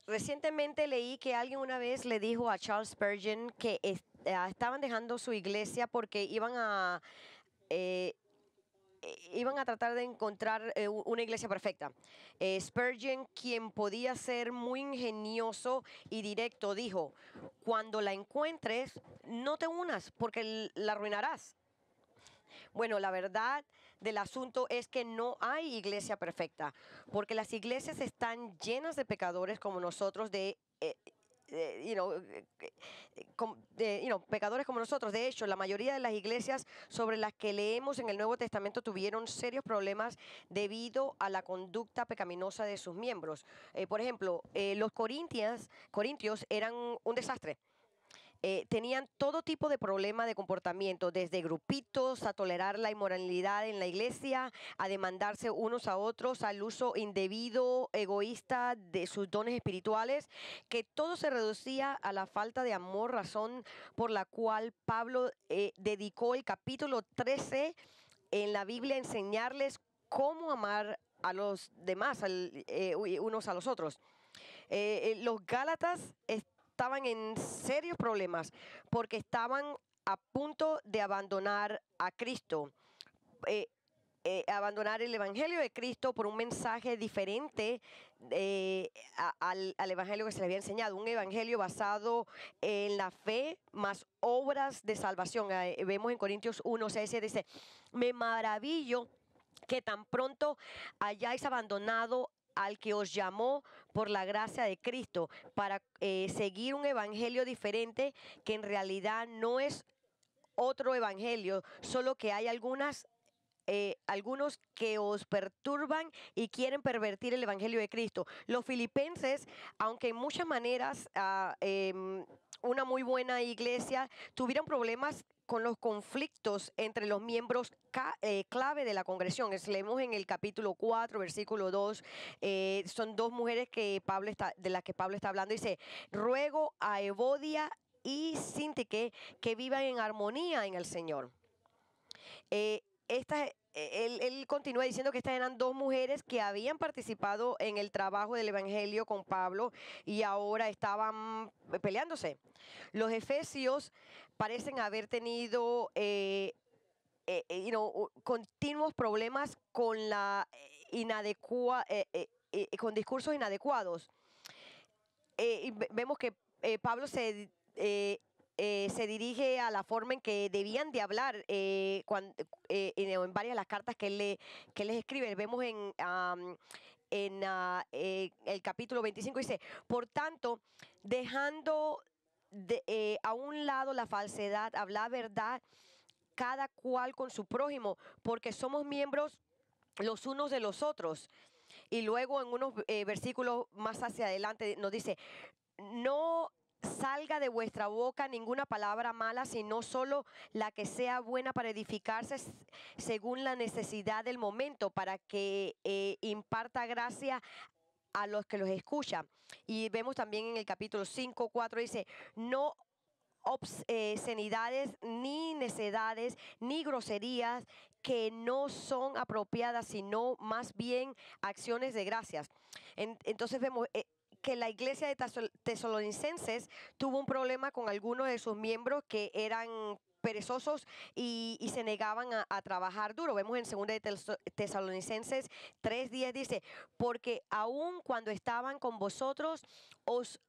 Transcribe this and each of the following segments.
Recientemente leí que alguien una vez le dijo a Charles Spurgeon que estaban dejando su iglesia porque eh, iban a tratar de encontrar una iglesia perfecta. Spurgeon, quien podía ser muy ingenioso y directo, dijo: cuando la encuentres, no te unas porque la arruinarás. Bueno, la verdad del asunto es que no hay iglesia perfecta, porque las iglesias están llenas de pecadores como nosotros, pecadores como nosotros. De hecho, la mayoría de las iglesias sobre las que leemos en el Nuevo Testamento tuvieron serios problemas debido a la conducta pecaminosa de sus miembros. Por ejemplo, los corintios eran un desastre. Tenían todo tipo de problemas de comportamiento, desde grupitos, a tolerar la inmoralidad en la iglesia, a demandarse unos a otros, al uso indebido, egoísta de sus dones espirituales, que todo se reducía a la falta de amor, razón por la cual Pablo dedicó el capítulo 13 en la Biblia a enseñarles cómo amar a los demás, unos a los otros. Los Gálatas estaban en serios problemas porque estaban a punto de abandonar a Cristo. eh, Abandonar el Evangelio de Cristo por un mensaje diferente al Evangelio que se les había enseñado, un Evangelio basado en la fe más obras de salvación. Vemos en Corintios 1:6 dice: me maravillo que tan pronto hayáis abandonado al que os llamó por la gracia de Cristo para seguir un evangelio diferente, que en realidad no es otro evangelio, solo que hay algunos que os perturban y quieren pervertir el evangelio de Cristo. Los filipenses, aunque en muchas maneras una muy buena iglesia, tuvieron problemas con los conflictos entre los miembros clave de la congregación. Leemos en el capítulo 4, versículo 2, son dos mujeres de las que Pablo está hablando. Dice: ruego a Evodia y Sintique que vivan en armonía en el Señor. Él continúa diciendo que estas eran dos mujeres que habían participado en el trabajo del Evangelio con Pablo y ahora estaban peleándose. Los efesios parecen haber tenido continuos problemas con con discursos inadecuados. Vemos que Pablo se dirige a la forma en que debían de hablar en varias de las cartas que él les escribe. Vemos en el capítulo 25, dice: por tanto, dejando a un lado la falsedad, habla verdad cada cual con su prójimo, porque somos miembros los unos de los otros. Y luego en unos versículos más hacia adelante nos dice: no salga de vuestra boca ninguna palabra mala, sino solo la que sea buena para edificarse según la necesidad del momento, para que imparta gracia a los que los escuchan. Y vemos también en el capítulo 5:4 dice: no obscenidades, ni necedades, ni groserías que no son apropiadas, sino más bien acciones de gracias. Entonces vemos que la iglesia de Tesalonicenses tuvo un problema con algunos de sus miembros que eran perezosos y se negaban a trabajar duro. Vemos en 2 de Tesalonicenses 3:10 dice: porque aun cuando estaban con vosotros os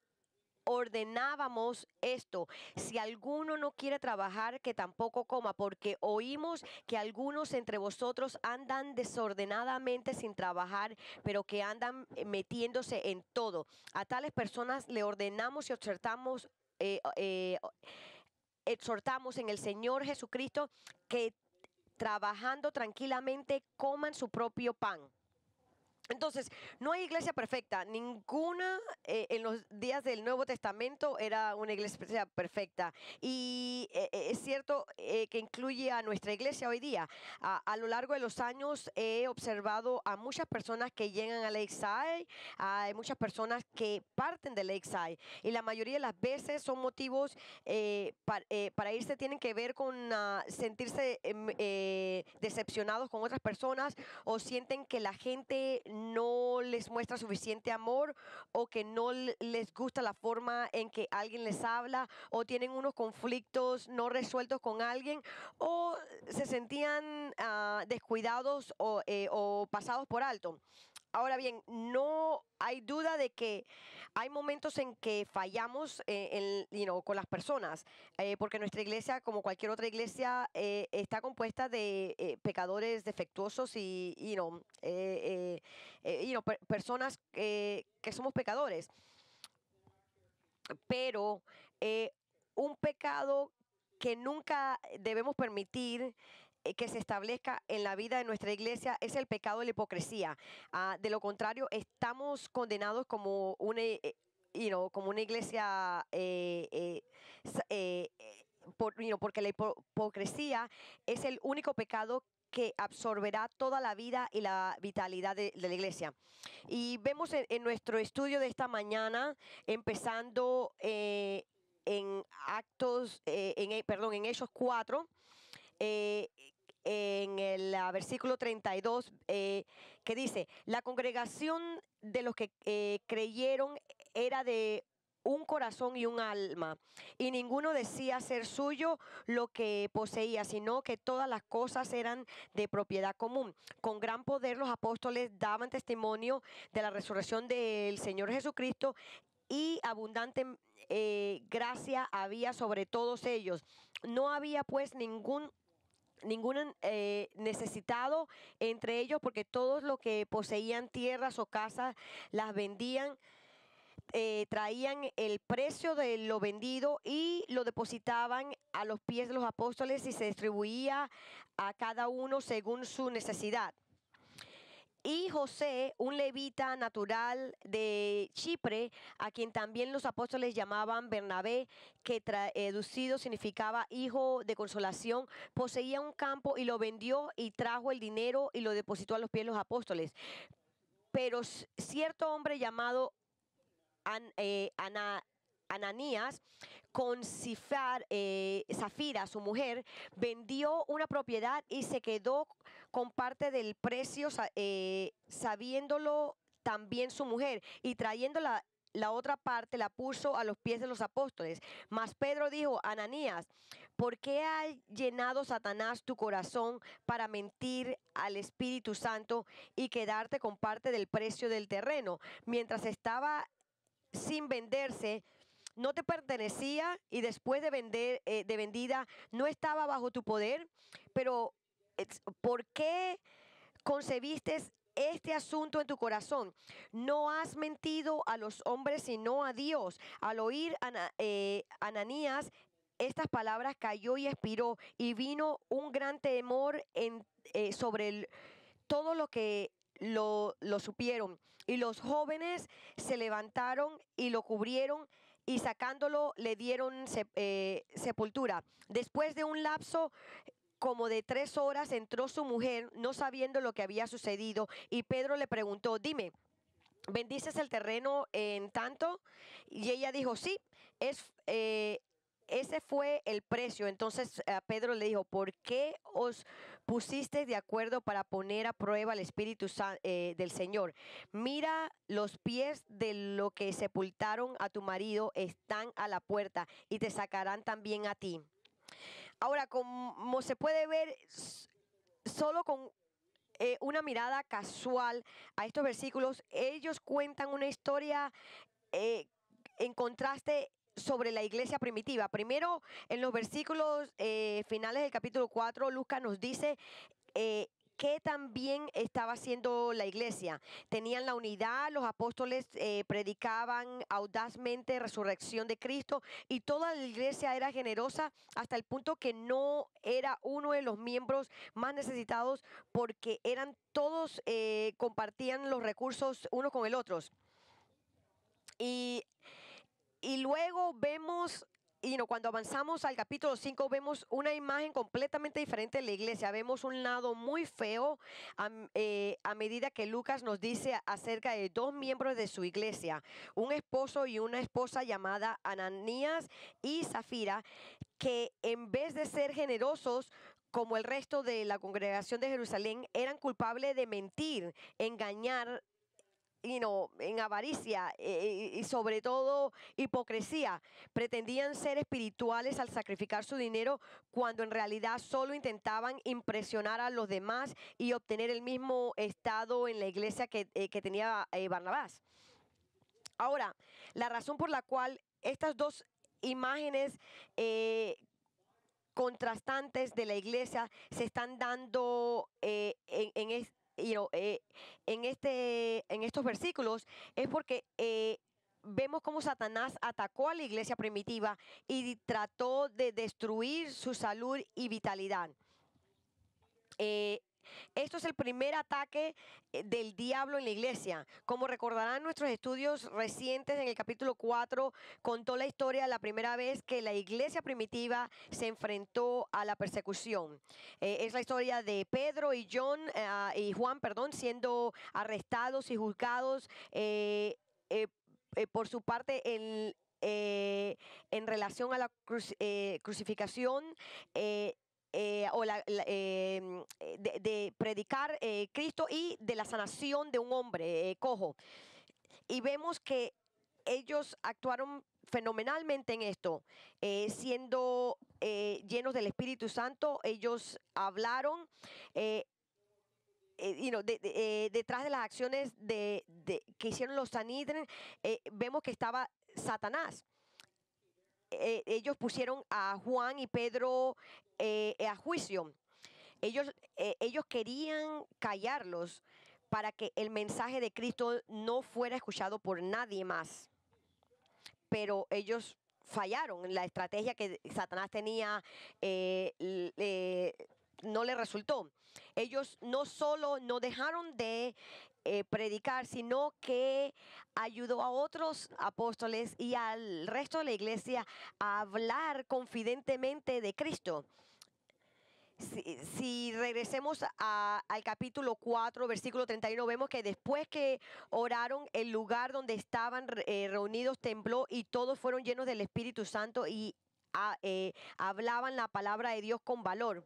ordenábamos esto: si alguno no quiere trabajar, que tampoco coma, porque oímos que algunos entre vosotros andan desordenadamente sin trabajar, pero que andan metiéndose en todo. A tales personas le ordenamos y exhortamos en el Señor Jesucristo que trabajando tranquilamente coman su propio pan. Entonces, no hay iglesia perfecta. Ninguna en los días del Nuevo Testamento era una iglesia perfecta. Y es cierto que incluye a nuestra iglesia hoy día. A lo largo de los años he observado a muchas personas que llegan a Lakeside, hay muchas personas que parten de Lakeside. Y la mayoría de las veces son motivos para irse, tienen que ver con sentirse decepcionados con otras personas, o sienten que la gente no les muestra suficiente amor, o que no les gusta la forma en que alguien les habla, o tienen unos conflictos no resueltos con alguien, o se sentían descuidados o pasados por alto. Ahora bien, no hay duda de que hay momentos en que fallamos con las personas, porque nuestra iglesia, como cualquier otra iglesia, está compuesta de pecadores defectuosos y personas que somos pecadores. Pero eh, un pecado que nunca debemos permitir que se establezca en la vida de nuestra iglesia es el pecado de la hipocresía. De lo contrario, estamos condenados como como una iglesia porque la hipocresía es el único pecado que absorberá toda la vida y la vitalidad de la iglesia. Y vemos en nuestro estudio de esta mañana, empezando en en Hechos 4, eh, en el versículo 32, que dice: la congregación de los que creyeron era de un corazón y un alma, y ninguno decía ser suyo lo que poseía, sino que todas las cosas eran de propiedad común. Con gran poder los apóstoles daban testimonio de la resurrección del Señor Jesucristo, y abundante gracia había sobre todos ellos. No había pues ningún necesitado entre ellos, porque todos los que poseían tierras o casas las vendían, traían el precio de lo vendido y lo depositaban a los pies de los apóstoles, y se distribuía a cada uno según su necesidad. Y José, un levita natural de Chipre, a quien también los apóstoles llamaban Bernabé, que traducido significaba hijo de consolación, poseía un campo y lo vendió, y trajo el dinero y lo depositó a los pies de los apóstoles. Pero cierto hombre llamado Ananías, con Zafira, su mujer, vendió una propiedad y se quedó con parte del precio, sabiéndolo también su mujer, y trayendo la otra parte la puso a los pies de los apóstoles. Mas Pedro dijo: Ananías, ¿por qué ha llenado Satanás tu corazón para mentir al Espíritu Santo y quedarte con parte del precio del terreno, mientras estaba sin venderse? No te pertenecía, y después de vendida, no estaba bajo tu poder. Pero ¿por qué concebiste este asunto en tu corazón? No has mentido a los hombres, sino a Dios. Al oír Ananías estas palabras, cayó y expiró, y vino un gran temor sobre todo lo que lo supieron. Y los jóvenes se levantaron y lo cubrieron, y sacándolo le dieron sepultura. Después de un lapso como de 3 horas entró su mujer, no sabiendo lo que había sucedido, y Pedro le preguntó: dime, ¿bendices el terreno en tanto? Y ella dijo: sí, ese fue el precio. Entonces Pedro le dijo: ¿por qué os pusisteis de acuerdo para poner a prueba el Espíritu del Señor? Mira, los pies de lo que sepultaron a tu marido están a la puerta, y te sacarán también a ti. Ahora, como se puede ver, solo con una mirada casual a estos versículos, ellos cuentan una historia eh, en contraste sobre la iglesia primitiva. Primero, en los versículos finales del capítulo 4, Lucas nos dice ¿qué también estaba haciendo la iglesia? Tenían la unidad, los apóstoles predicaban audazmente resurrección de Cristo y toda la iglesia era generosa hasta el punto que no era uno de los miembros más necesitados porque eran todos, compartían los recursos unos con el otro. Y, y luego vemos, cuando avanzamos al capítulo 5, vemos una imagen completamente diferente de la iglesia. Vemos un lado muy feo a medida que Lucas nos dice acerca de dos miembros de su iglesia, un esposo y una esposa llamada Ananías y Zafira, que en vez de ser generosos, como el resto de la congregación de Jerusalén, eran culpables de mentir, engañar, en avaricia, y sobre todo hipocresía. Pretendían ser espirituales al sacrificar su dinero cuando en realidad solo intentaban impresionar a los demás y obtener el mismo estado en la iglesia que tenía Barnabás. Ahora, la razón por la cual estas dos imágenes contrastantes de la iglesia se están dando en estos versículos es porque vemos cómo Satanás atacó a la iglesia primitiva y trató de destruir su salud y vitalidad. Esto es el primer ataque del diablo en la iglesia. Como recordarán nuestros estudios recientes, en el capítulo 4 contó la historia de la primera vez que la iglesia primitiva se enfrentó a la persecución. Es la historia de Pedro y Juan, siendo arrestados y juzgados por su parte en relación a la crucificación. De predicar Cristo y de la sanación de un hombre cojo. Y vemos que ellos actuaron fenomenalmente en esto, siendo llenos del Espíritu Santo. Ellos hablaron detrás de las acciones que hicieron los Sanedrín. Vemos que estaba Satanás. Ellos pusieron a Juan y Pedro a juicio. Ellos querían callarlos para que el mensaje de Cristo no fuera escuchado por nadie más. Pero ellos fallaron. La estrategia que Satanás tenía no le resultó. Ellos no solo no dejaron de predicar, sino que ayudó a otros apóstoles y al resto de la iglesia a hablar confidentemente de Cristo. Si regresemos al capítulo 4, versículo 31, vemos que después que oraron, el lugar donde estaban reunidos tembló y todos fueron llenos del Espíritu Santo y hablaban la palabra de Dios con valor.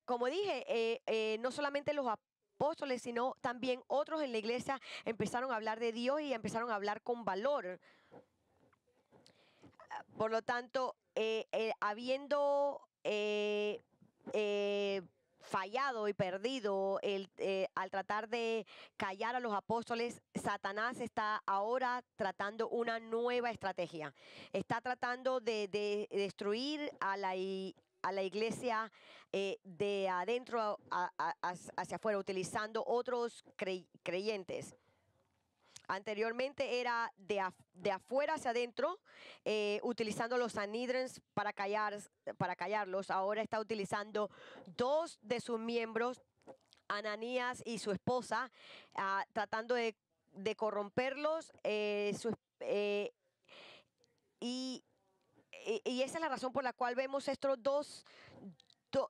Como dije, no solamente los apóstoles, sino también otros en la iglesia empezaron a hablar de Dios y empezaron a hablar con valor. Por lo tanto, habiendo fallado y perdido al tratar de callar a los apóstoles, Satanás está ahora tratando una nueva estrategia. Está tratando de destruir a la iglesia de adentro hacia afuera, utilizando otros creyentes. Anteriormente era de afuera hacia adentro, utilizando los Sanedrín para callarlos. Ahora está utilizando dos de sus miembros, Ananías y su esposa, tratando de corromperlos. Y esa es la razón por la cual vemos estos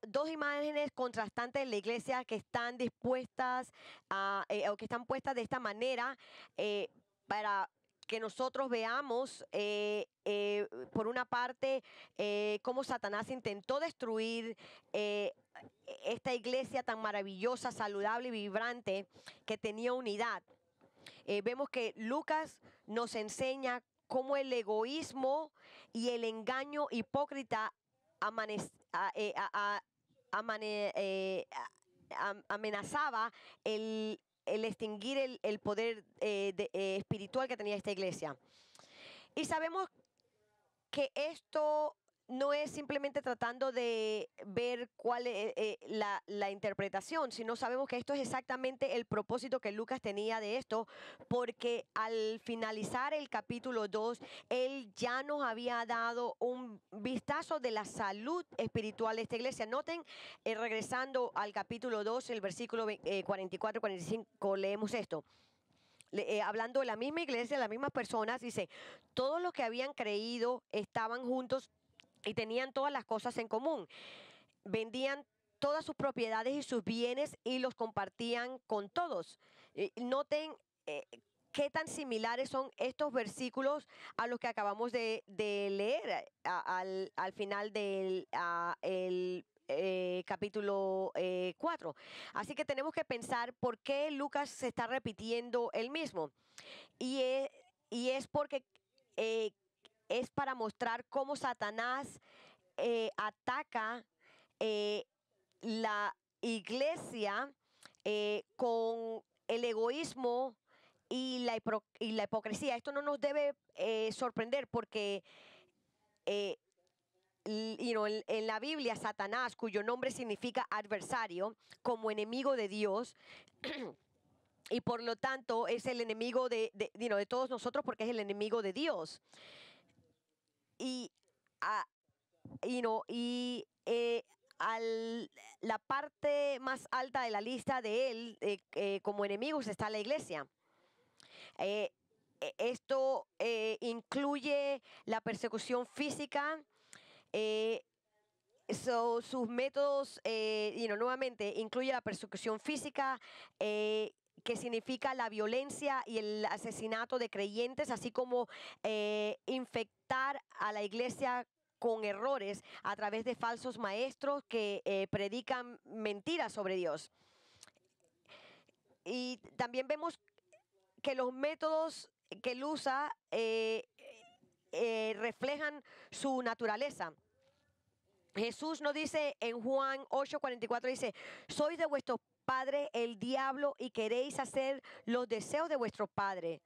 dos imágenes contrastantes en la iglesia que están dispuestas o que están puestas de esta manera para que nosotros veamos por una parte cómo Satanás intentó destruir esta iglesia tan maravillosa, saludable y vibrante que tenía unidad. Vemos que Lucas nos enseña cómo el egoísmo y el engaño hipócrita amenazaba el extinguir el poder espiritual que tenía esta iglesia. Y sabemos que esto no es simplemente tratando de ver cuál es la interpretación, sino sabemos que esto es exactamente el propósito que Lucas tenía de esto, porque al finalizar el capítulo 2, él ya nos había dado un vistazo de la salud espiritual de esta iglesia. Noten, regresando al capítulo 2, el versículo 44 y 45, leemos esto. Hablando de la misma iglesia, las mismas personas, dice, todos los que habían creído estaban juntos y tenían todas las cosas en común. Vendían todas sus propiedades y sus bienes y los compartían con todos. Noten qué tan similares son estos versículos a los que acabamos de leer al final del capítulo 4. Así que tenemos que pensar por qué Lucas se está repitiendo el mismo. Y es porque eh, es para mostrar cómo Satanás ataca la iglesia con el egoísmo y la hipocresía. Esto no nos debe sorprender porque en la Biblia, Satanás, cuyo nombre significa adversario, como enemigo de Dios, y por lo tanto es el enemigo de todos nosotros porque es el enemigo de Dios. Y, a- la parte más alta de la lista de él como enemigos está la iglesia. Eh, Esto incluye la persecución física, sus métodos, nuevamente, incluye la persecución física, que significa la violencia y el asesinato de creyentes, así como infectar a la iglesia con errores a través de falsos maestros que predican mentiras sobre Dios. Y también vemos que los métodos que él usa reflejan su naturaleza. Jesús nos dice en Juan 8:44, dice, sois de vuestro padre el diablo y queréis hacer los deseos de vuestro padre.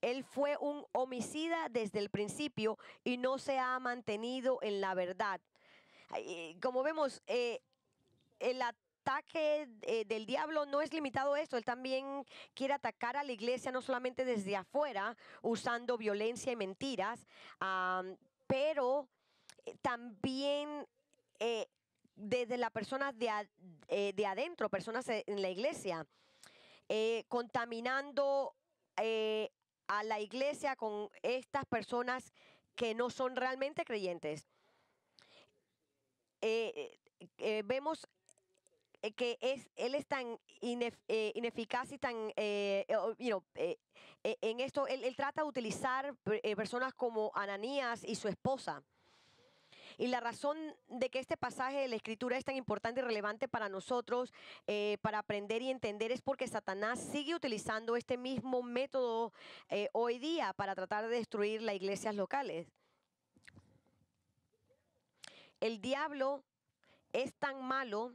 Él fue un homicida desde el principio y no se ha mantenido en la verdad. Como vemos, el ataque del diablo no es limitado a esto. Él también quiere atacar a la iglesia no solamente desde afuera, usando violencia y mentiras, pero también eh, desde las personas de adentro, personas en la iglesia, contaminando a la iglesia con estas personas que no son realmente creyentes. Vemos que él es tan ineficaz y tan, en esto, él trata de utilizar personas como Ananías y su esposa. Y la razón de que este pasaje de la Escritura es tan importante y relevante para nosotros, para aprender y entender, es porque Satanás sigue utilizando este mismo método hoy día para tratar de destruir las iglesias locales. El diablo es tan malo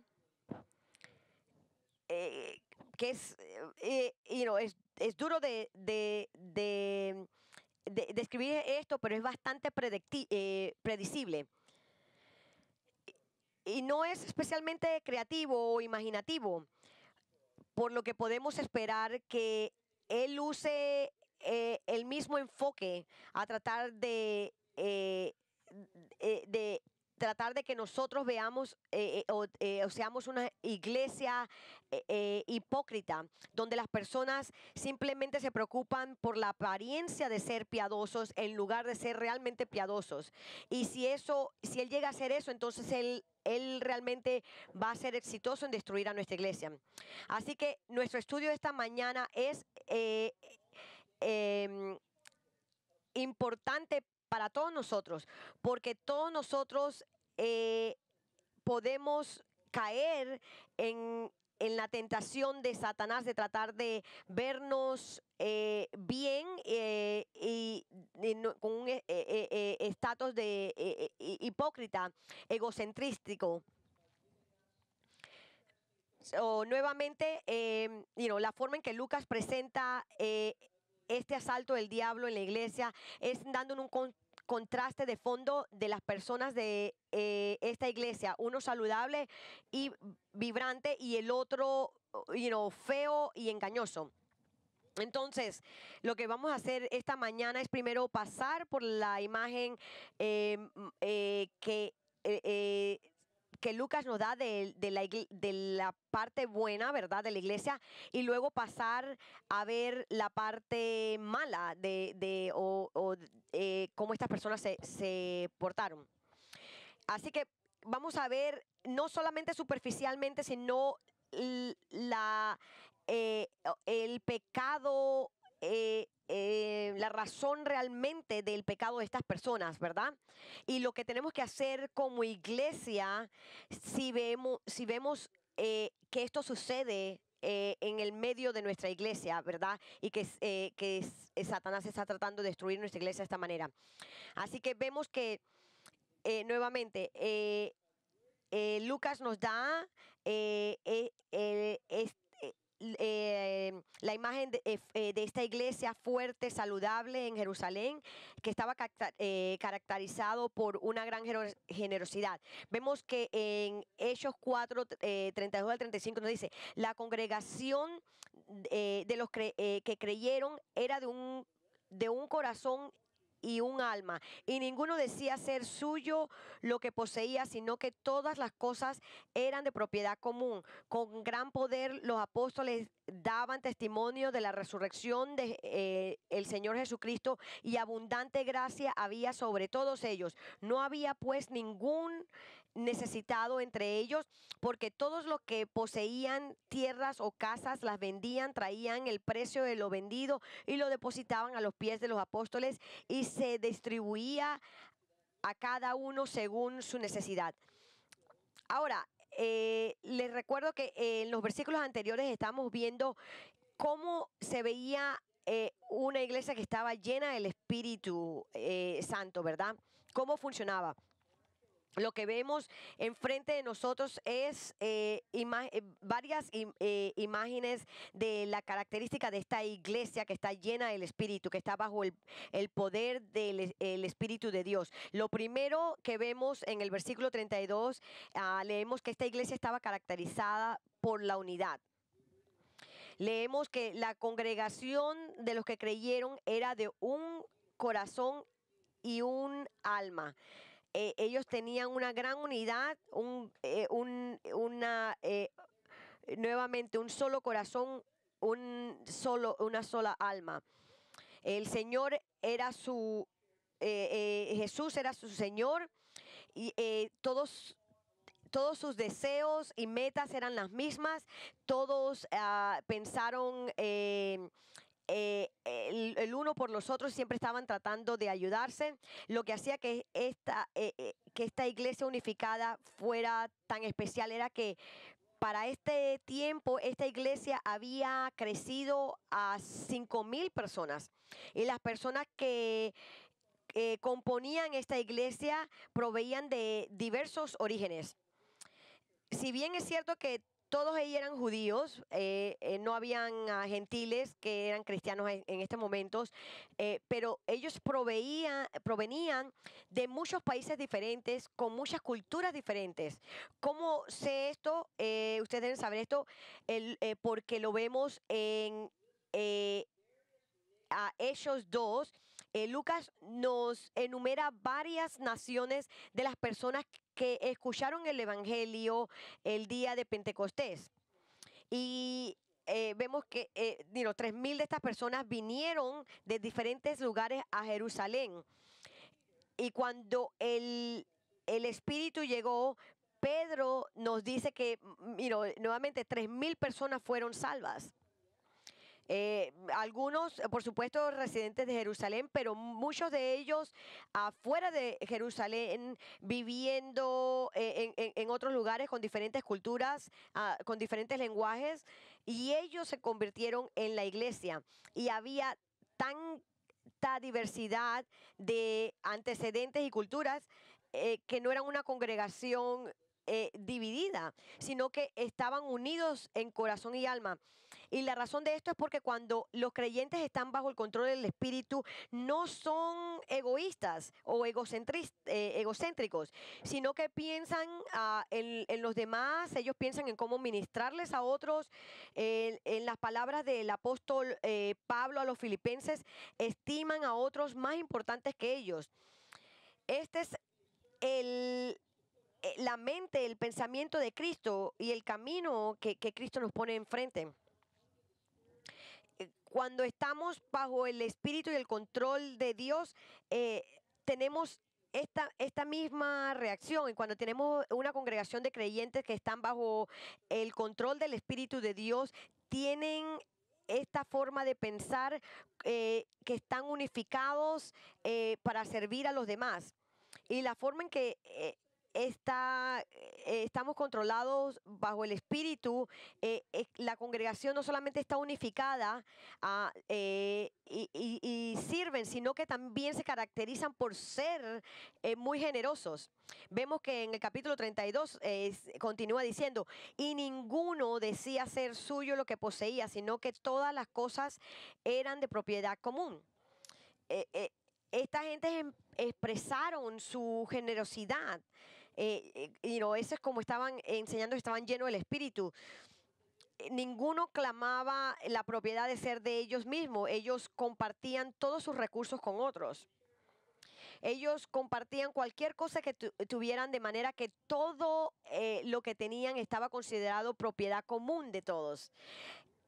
que es duro de describir esto, pero es bastante predecible. Y no es especialmente creativo o imaginativo, por lo que podemos esperar que él use el mismo enfoque a tratar de tratar de que nosotros veamos o seamos una iglesia hipócrita, donde las personas simplemente se preocupan por la apariencia de ser piadosos en lugar de ser realmente piadosos. Y si él llega a hacer eso, entonces él realmente va a ser exitoso en destruir a nuestra iglesia. Así que nuestro estudio de esta mañana es importante para todos nosotros, porque todos nosotros podemos caer en la tentación de Satanás de tratar de vernos bien con un estatus de hipócrita, egocentrístico. Nuevamente, la forma en que Lucas presenta este asalto del diablo en la iglesia es dando un contraste de fondo de las personas de esta iglesia, uno saludable y vibrante y el otro, feo y engañoso. Entonces, lo que vamos a hacer esta mañana es primero pasar por la imagen eh, eh, que Lucas nos da de la parte buena, ¿verdad?, de la iglesia, y luego pasar a ver la parte mala cómo estas personas se portaron. Así que vamos a ver no solamente superficialmente, sino el pecado, la razón realmente del pecado de estas personas, ¿verdad? Y lo que tenemos que hacer como iglesia, si vemos que esto sucede en el medio de nuestra iglesia, ¿verdad? Y que Satanás está tratando de destruir nuestra iglesia de esta manera. Así que vemos que nuevamente Lucas nos da la imagen de esta iglesia fuerte, saludable en Jerusalén, que estaba caracterizado por una gran generosidad. Vemos que en Hechos 4, 32 al 35 nos dice, la congregación de los que creyeron era de un corazón y un alma, y ninguno decía ser suyo lo que poseía, sino que todas las cosas eran de propiedad común. Con gran poder los apóstoles daban testimonio de la resurrección de el Señor Jesucristo, y abundante gracia había sobre todos ellos. No había pues ningún necesitado entre ellos, porque todos los que poseían tierras o casas las vendían, traían el precio de lo vendido y lo depositaban a los pies de los apóstoles, y se distribuía a cada uno según su necesidad. Ahora, les recuerdo que en los versículos anteriores estamos viendo cómo se veía una iglesia que estaba llena del Espíritu Santo, ¿verdad? ¿Cómo funcionaba? Lo que vemos enfrente de nosotros es varias imágenes de la característica de esta iglesia que está llena del Espíritu, que está bajo el poder del el Espíritu de Dios. Lo primero que vemos en el versículo 32, leemos que esta iglesia estaba caracterizada por la unidad. Leemos que la congregación de los que creyeron era de un corazón y un alma. Ellos tenían una gran unidad, nuevamente un solo corazón, una sola alma. El Señor era Jesús era su Señor, y todos sus deseos y metas eran las mismas. Todos pensaron el uno por los otros, siempre estaban tratando de ayudarse, lo que hacía que esta iglesia unificada fuera tan especial era que para este tiempo esta iglesia había crecido a 5,000 personas, y las personas que componían esta iglesia proveían de diversos orígenes. Si bien es cierto que todos ellos eran judíos, no habían gentiles que eran cristianos en estos momentos, pero ellos provenían de muchos países diferentes, con muchas culturas diferentes. ¿Cómo sé esto? Ustedes deben saber esto, porque lo vemos en Hechos 2. Lucas nos enumera varias naciones de las personas que escucharon el Evangelio el día de Pentecostés. Y vemos que 3,000 de estas personas vinieron de diferentes lugares a Jerusalén. Y cuando el Espíritu llegó, Pedro nos dice que nuevamente 3,000 personas fueron salvas. Algunos, por supuesto, residentes de Jerusalén, pero muchos de ellos afuera de Jerusalén, viviendo en otros lugares con diferentes culturas, con diferentes lenguajes, y ellos se convirtieron en la iglesia. Y había tanta diversidad de antecedentes y culturas que no eran una congregación dividida, sino que estaban unidos en corazón y alma. Y la razón de esto es porque cuando los creyentes están bajo el control del Espíritu, no son egoístas o egocéntricos, sino que piensan en los demás, ellos piensan en cómo ministrarles a otros. En las palabras del apóstol Pablo a los filipenses, estiman a otros más importantes que ellos. Este es el, la mente, el pensamiento de Cristo y el camino que Cristo nos pone enfrente. Cuando estamos bajo el espíritu y el control de Dios, tenemos esta misma reacción. Y cuando tenemos una congregación de creyentes que están bajo el control del espíritu de Dios, tienen esta forma de pensar, que están unificados para servir a los demás. Y la forma en que estamos controlados bajo el espíritu, la congregación no solamente está unificada y sirven, sino que también se caracterizan por ser muy generosos. Vemos que en el capítulo 32 continúa diciendo, y ninguno decía ser suyo lo que poseía, sino que todas las cosas eran de propiedad común. Esta gente expresaron su generosidad. Eso es como estaban enseñando, estaban llenos del Espíritu. Ninguno clamaba la propiedad de ser de ellos mismos. Ellos compartían todos sus recursos con otros. Ellos compartían cualquier cosa que tuvieran, de manera que todo lo que tenían estaba considerado propiedad común de todos.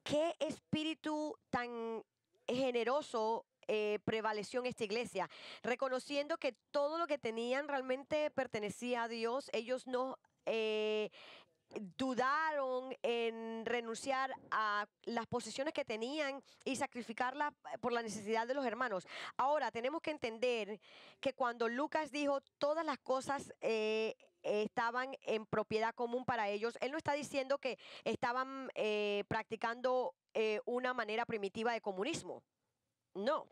¿Qué espíritu tan generoso prevaleció en esta iglesia? Reconociendo que todo lo que tenían realmente pertenecía a Dios. Ellos no dudaron en renunciar a las posesiones que tenían y sacrificarlas por la necesidad de los hermanos. Ahora, tenemos que entender que cuando Lucas dijo todas las cosas estaban en propiedad común para ellos, él no está diciendo que estaban practicando una manera primitiva de comunismo. No.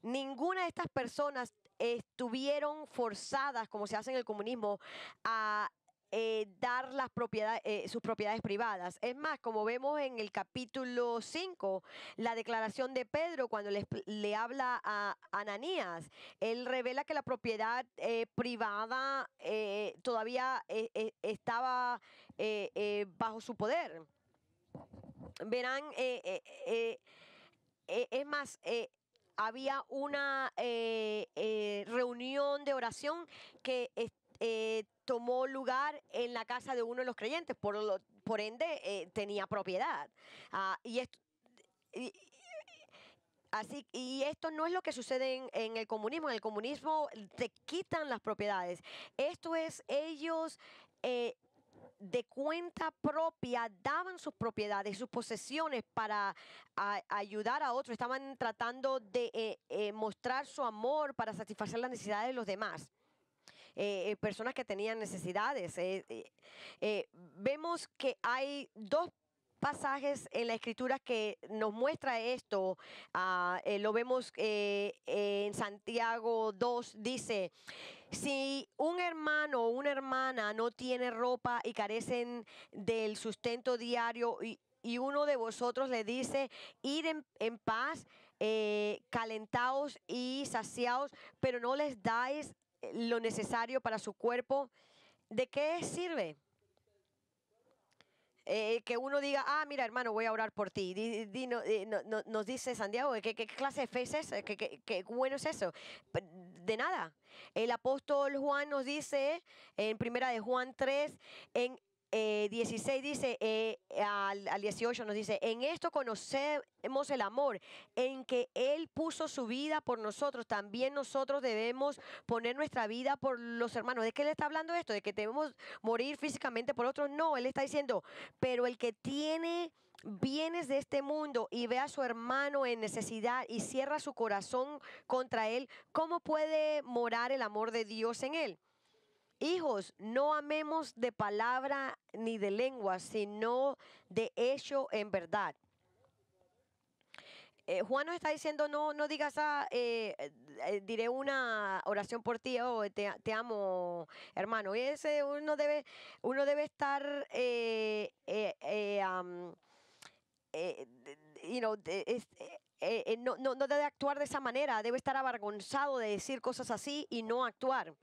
Ninguna de estas personas estuvieron forzadas, como se hace en el comunismo, a dar las propiedades, sus propiedades privadas. Es más, como vemos en el capítulo 5, la declaración de Pedro cuando le habla a Ananías, él revela que la propiedad privada todavía estaba bajo su poder. Verán, es más, había una reunión de oración que tomó lugar en la casa de uno de los creyentes, por ende tenía propiedad. Y esto, y, y esto no es lo que sucede en el comunismo. En el comunismo te quitan las propiedades. Esto es ellos de cuenta propia daban sus propiedades, sus posesiones para ayudar a otros. Estaban tratando de mostrar su amor para satisfacer las necesidades de los demás. Personas que tenían necesidades. Vemos que hay dos pasajes en la escritura que nos muestra esto. Lo vemos en Santiago 2, dice: si un hermano o una hermana no tiene ropa y carecen del sustento diario, y uno de vosotros le dice, ir en paz, calentaos y saciaos, pero no les dais lo necesario para su cuerpo, ¿de qué sirve? Que uno diga, mira, hermano, voy a orar por ti. Nos dice Santiago, ¿qué clase de fe es esa? ¿Qué bueno es eso? De nada. El apóstol Juan nos dice, en primera de Juan 3, en 16 dice, al 18 nos dice, en esto conocemos el amor, en que Él puso su vida por nosotros. También nosotros debemos poner nuestra vida por los hermanos. ¿De qué le está hablando esto? ¿De que debemos morir físicamente por otros? No, Él está diciendo, pero el que tiene bienes de este mundo y ve a su hermano en necesidad y cierra su corazón contra él, ¿cómo puede morar el amor de Dios en él? Hijos, no amemos de palabra ni de lengua, sino de hecho en verdad. Juan nos está diciendo, no, no digas, diré una oración por ti, o te amo, hermano. Y ese uno debe estar, no debe actuar de esa manera, debe estar avergonzado de decir cosas así y no actuar.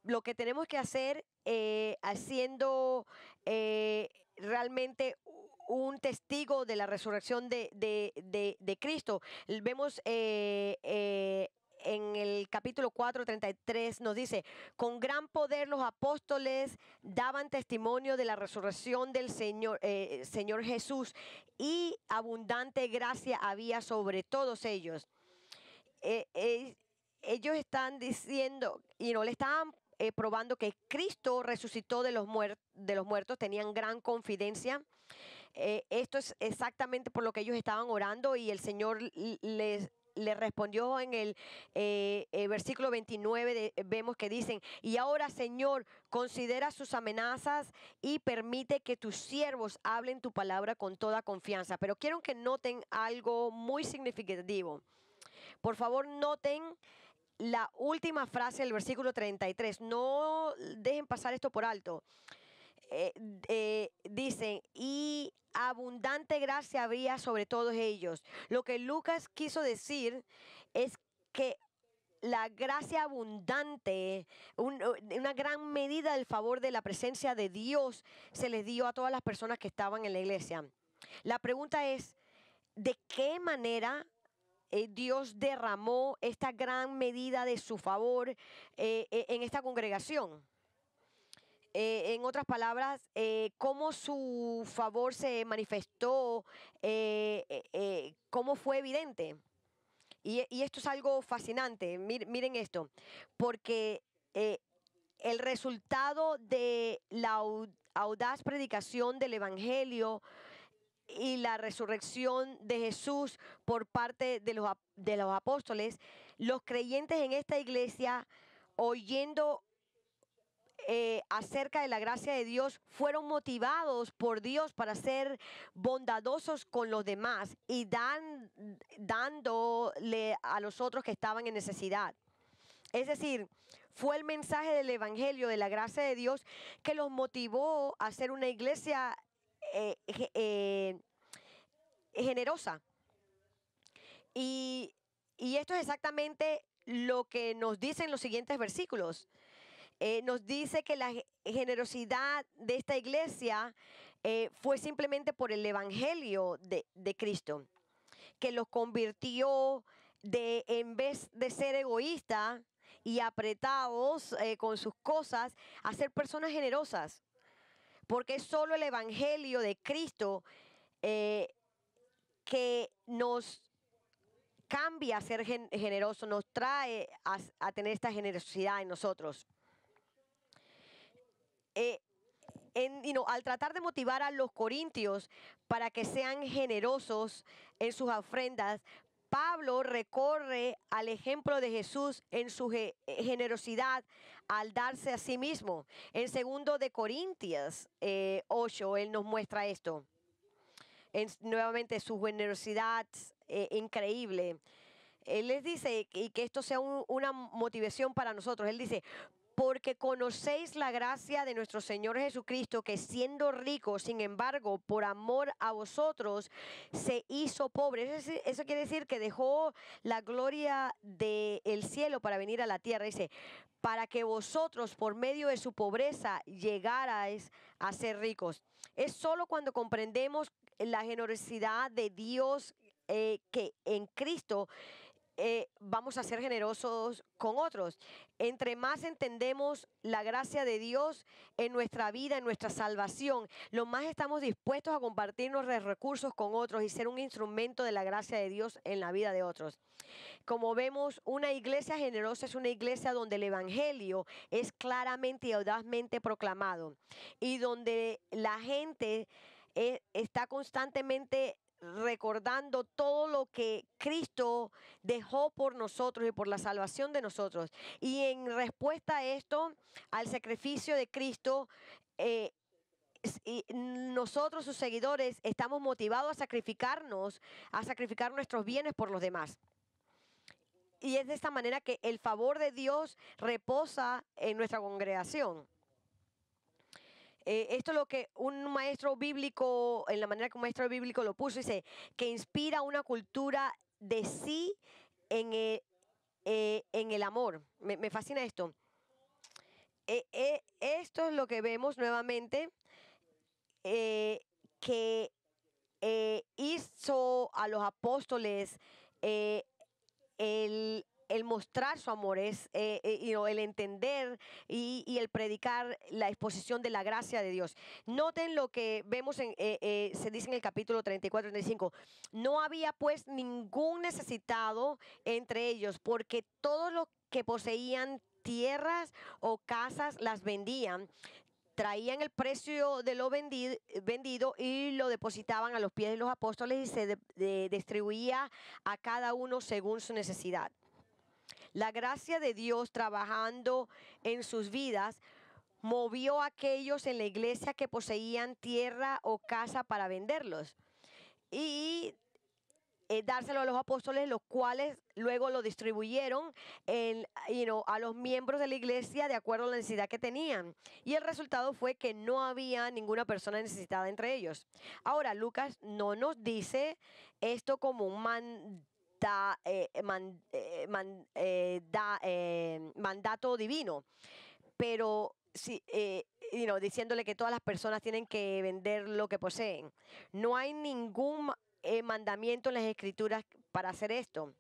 Lo que tenemos que hacer, haciendo realmente un testigo de la resurrección de Cristo. Vemos en el capítulo 4:33 nos dice, con gran poder los apóstoles daban testimonio de la resurrección del Señor Jesús, y abundante gracia había sobre todos ellos. eh, eh, Ellos están diciendo, y no le estaban probando que Cristo resucitó de los muertos, tenían gran confidencia. Esto es exactamente por lo que ellos estaban orando, y el Señor les respondió en el versículo 29, vemos que dicen, y ahora, Señor, considera sus amenazas y permite que tus siervos hablen tu palabra con toda confianza. Pero quiero que noten algo muy significativo. Por favor, noten la última frase del versículo 33. No dejen pasar esto por alto. Dicen, y abundante gracia había sobre todos ellos. Lo que Lucas quiso decir es que la gracia abundante, una gran medida del favor de la presencia de Dios, se les dio a todas las personas que estaban en la iglesia. La pregunta es, ¿de qué manera Dios derramó esta gran medida de su favor en esta congregación? En otras palabras, cómo su favor se manifestó, cómo fue evidente. Y esto es algo fascinante. Miren esto, porque el resultado de la audaz predicación del Evangelio y la resurrección de Jesús por parte de los apóstoles, los creyentes en esta iglesia, oyendo acerca de la gracia de Dios, fueron motivados por Dios para ser bondadosos con los demás y dándole a los otros que estaban en necesidad. Es decir, fue el mensaje del Evangelio de la gracia de Dios que los motivó a ser una iglesia generosa. Y esto es exactamente lo que nos dicen los siguientes versículos. Nos dice que la generosidad de esta iglesia fue simplemente por el Evangelio de Cristo, que los convirtió en vez de ser egoístas y apretados con sus cosas, a ser personas generosas. Porque es solo el Evangelio de Cristo que nos cambia a ser generoso, nos trae a tener esta generosidad en nosotros. Al tratar de motivar a los corintios para que sean generosos en sus ofrendas, Pablo recorre al ejemplo de Jesús en su generosidad al darse a sí mismo. En 2 de Corintios 8, él nos muestra esto. Nuevamente su generosidad increíble. Él les dice, y que esto sea una motivación para nosotros, él dice, porque conocéis la gracia de nuestro Señor Jesucristo, que siendo rico, sin embargo, por amor a vosotros, se hizo pobre. Eso quiere decir que dejó la gloria del cielo para venir a la tierra. Dice, para que vosotros, por medio de su pobreza, llegarais a ser ricos. Es solo cuando comprendemos la generosidad de Dios que en Cristo vamos a ser generosos con otros. Entre más entendemos la gracia de Dios en nuestra vida, en nuestra salvación, lo más estamos dispuestos a compartir nuestros recursos con otros y ser un instrumento de la gracia de Dios en la vida de otros. Como vemos, una iglesia generosa es una iglesia donde el Evangelio es claramente y audazmente proclamado, y donde la gente está constantemente recordando todo lo que Cristo dejó por nosotros y por la salvación de nosotros. Y en respuesta a esto, al sacrificio de Cristo, y nosotros, sus seguidores, estamos motivados a sacrificar nuestros bienes por los demás. Y es de esta manera que el favor de Dios reposa en nuestra congregación. Esto es lo que un maestro bíblico, en la manera que un maestro bíblico lo puso, dice que inspira una cultura de sí en el amor. Me fascina esto. Esto es lo que vemos nuevamente que hizo a los apóstoles eh, el mostrar su amor, es el entender y el predicar la exposición de la gracia de Dios. Noten lo que vemos, se dice en el capítulo 34 y 35. No había pues ningún necesitado entre ellos, porque todos los que poseían tierras o casas las vendían, traían el precio de lo vendido y lo depositaban a los pies de los apóstoles y se distribuía a cada uno según su necesidad. La gracia de Dios trabajando en sus vidas movió a aquellos en la iglesia que poseían tierra o casa para venderlos y dárselo a los apóstoles, los cuales luego lo distribuyeron a los miembros de la iglesia de acuerdo a la necesidad que tenían. Y el resultado fue que no había ninguna persona necesitada entre ellos. Ahora, Lucas no nos dice esto como un mandato divino, pero sí, diciéndole que todas las personas tienen que vender lo que poseen. No hay ningún mandamiento en las escrituras para hacer esto.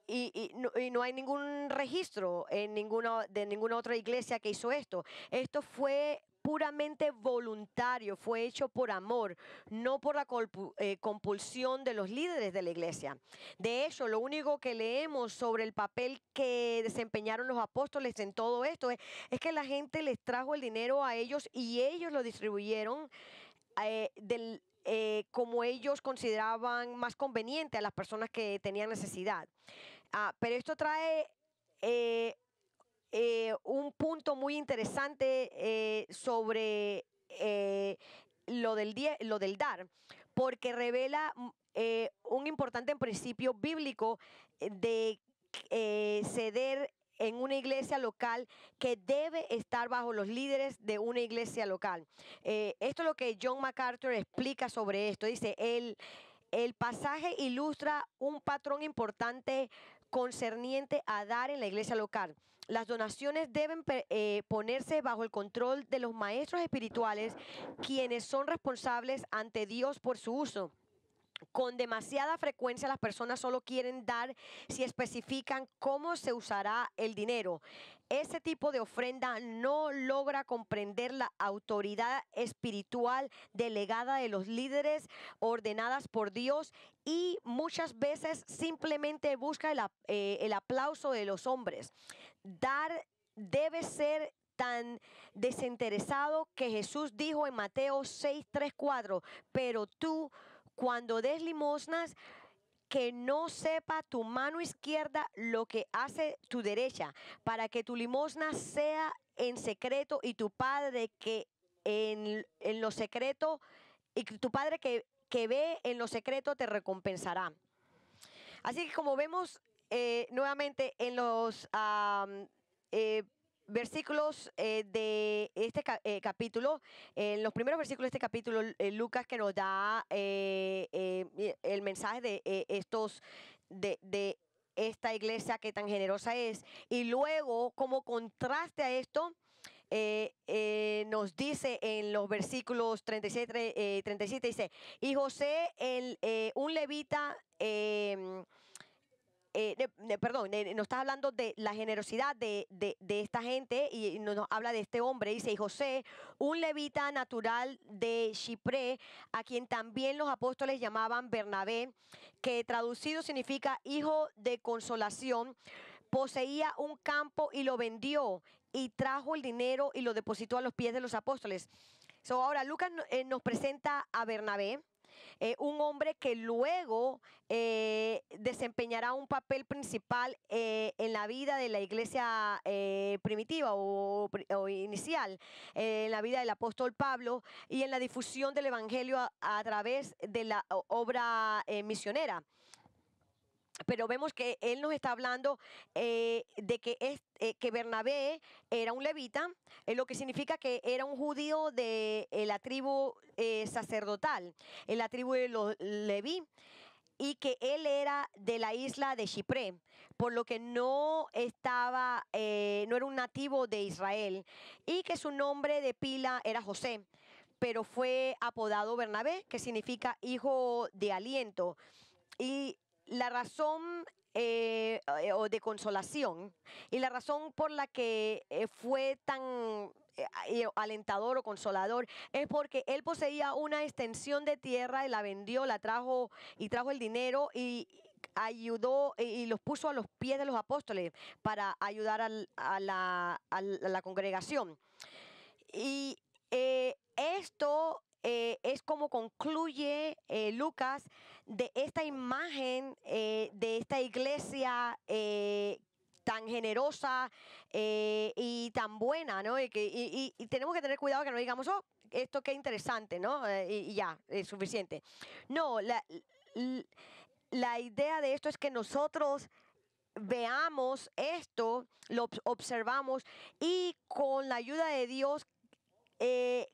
Y no hay ningún registro de ninguna otra iglesia que hizo esto. Esto fue puramente voluntario, fue hecho por amor, no por la compulsión de los líderes de la iglesia. De hecho, lo único que leemos sobre el papel que desempeñaron los apóstoles en todo esto es que la gente les trajo el dinero a ellos y ellos lo distribuyeron como ellos consideraban más conveniente a las personas que tenían necesidad. Pero esto trae un punto muy interesante sobre lo del dar, porque revela un importante principio bíblico de ceder en una iglesia local que debe estar bajo los líderes de una iglesia local. Esto es lo que John MacArthur explica sobre esto. Dice, el pasaje ilustra un patrón importante concerniente a dar en la iglesia local. Las donaciones deben ponerse bajo el control de los maestros espirituales, quienes son responsables ante Dios por su uso. Con demasiada frecuencia las personas solo quieren dar si especifican cómo se usará el dinero. Ese tipo de ofrenda no logra comprender la autoridad espiritual delegada de los líderes ordenadas por Dios y muchas veces simplemente busca el aplauso de los hombres. Dar debe ser tan desinteresado que Jesús dijo en Mateo 6, 3, 4, pero tú, cuando des limosnas, que no sepa tu mano izquierda lo que hace tu derecha, para que tu limosna sea en secreto y tu Padre que en lo secreto, y tu Padre que ve en lo secreto te recompensará. Así que como vemos nuevamente en los versículos de este capítulo, en los primeros versículos de este capítulo, Lucas que nos da el mensaje de de esta iglesia que tan generosa es, y luego como contraste a esto, nos dice en los versículos 37, 37 dice, y José, un levita, nos está hablando de la generosidad de esta gente y nos habla de este hombre. Dice, y José, un levita natural de Chipre, a quien también los apóstoles llamaban Bernabé, que traducido significa hijo de consolación, poseía un campo y lo vendió y trajo el dinero y lo depositó a los pies de los apóstoles. Ahora Lucas nos presenta a Bernabé. un hombre que luego desempeñará un papel principal en la vida de la iglesia primitiva o inicial, en la vida del apóstol Pablo y en la difusión del evangelio a través de la obra misionera. Pero vemos que él nos está hablando de que Bernabé era un levita, lo que significa que era un judío de la tribu sacerdotal, en la tribu de los Leví, y que él era de la isla de Chipre, por lo que no estaba, no era un nativo de Israel, y que su nombre de pila era José, pero fue apodado Bernabé, que significa hijo de aliento. Y la razón o de consolación, y la razón por la que fue tan alentador o consolador es porque él poseía una extensión de tierra y la vendió, la trajo y trajo el dinero y ayudó y los puso a los pies de los apóstoles para ayudar a la congregación. Y esto es como concluye Lucas de esta imagen de esta iglesia tan generosa y tan buena, ¿no? Y tenemos que tener cuidado que no digamos, oh, esto qué interesante, ¿no? Y ya, es suficiente. No, la idea de esto es que nosotros veamos esto, lo observamos y con la ayuda de Dios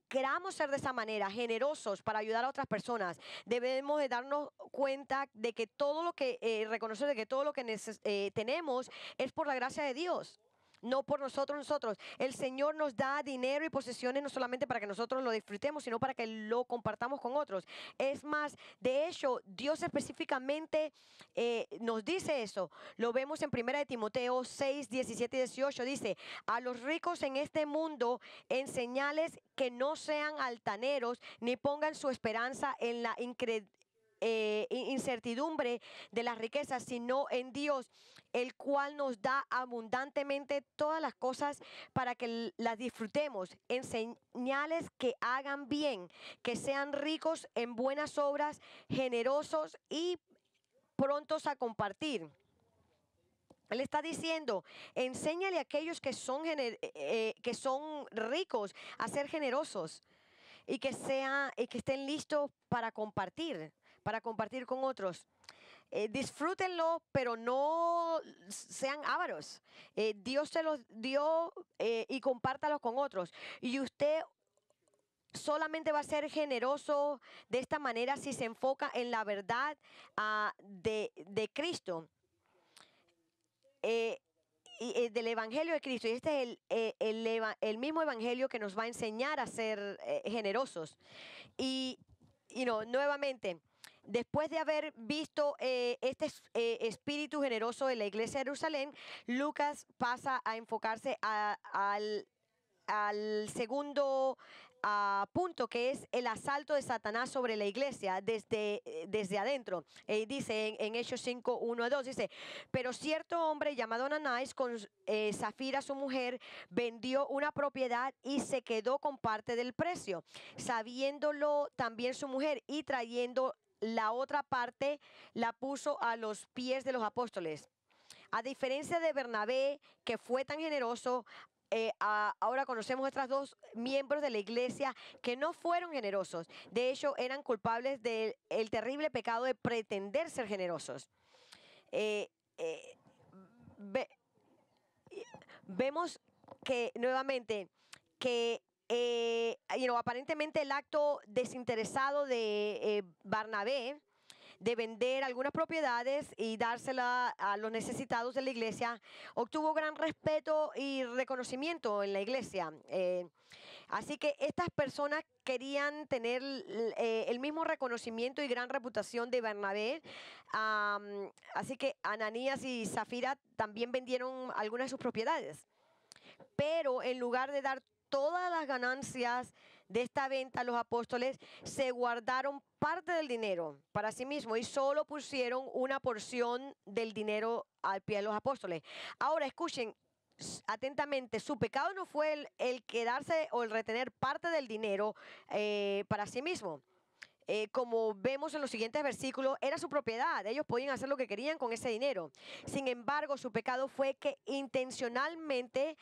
queramos ser de esa manera, generosos para ayudar a otras personas. Debemos de darnos cuenta de que todo lo que, reconocer de que todo lo que tenemos es por la gracia de Dios. No por nosotros. El Señor nos da dinero y posesiones no solamente para que nosotros lo disfrutemos, sino para que lo compartamos con otros. Es más, de hecho, Dios específicamente nos dice eso. Lo vemos en 1 de Timoteo 6, 17 y 18. Dice, a los ricos en este mundo enseñales que no sean altaneros, ni pongan su esperanza en la incertidumbre de las riquezas, sino en Dios, el cual nos da abundantemente todas las cosas para que las disfrutemos. Enseñales que hagan bien, que sean ricos en buenas obras, generosos y prontos a compartir. Él está diciendo, enséñale a aquellos que son ricos a ser generosos y que estén listos para compartir con otros. Disfrútenlo, pero no sean ávaros. Dios se los dio y compártalos con otros. Y usted solamente va a ser generoso de esta manera si se enfoca en la verdad de Cristo. Del Evangelio de Cristo. Y este es el mismo Evangelio que nos va a enseñar a ser generosos. Y nuevamente, después de haber visto este espíritu generoso de la iglesia de Jerusalén, Lucas pasa a enfocarse al segundo punto, que es el asalto de Satanás sobre la iglesia desde adentro. Dice en Hechos 5, 1 a 2, dice, pero cierto hombre llamado Ananás con Zafira su mujer vendió una propiedad y se quedó con parte del precio, sabiéndolo también su mujer, y trayendo la otra parte la puso a los pies de los apóstoles. A diferencia de Bernabé, que fue tan generoso, ahora conocemos otros dos miembros de la iglesia que no fueron generosos. De hecho, eran culpables del terrible pecado de pretender ser generosos. Eh, eh, ve- Vemos que nuevamente que aparentemente el acto desinteresado de Bernabé de vender algunas propiedades y dársela a los necesitados de la iglesia, obtuvo gran respeto y reconocimiento en la iglesia. Así que estas personas querían tener el mismo reconocimiento y gran reputación de Bernabé. Así que Ananías y Zafira también vendieron algunas de sus propiedades. Pero en lugar de dar todas las ganancias de esta venta, los apóstoles se guardaron parte del dinero para sí mismos y solo pusieron una porción del dinero al pie de los apóstoles. Ahora escuchen atentamente, su pecado no fue el quedarse o el retener parte del dinero para sí mismo. como vemos en los siguientes versículos, era su propiedad. Ellos podían hacer lo que querían con ese dinero. Sin embargo, su pecado fue que intencionalmente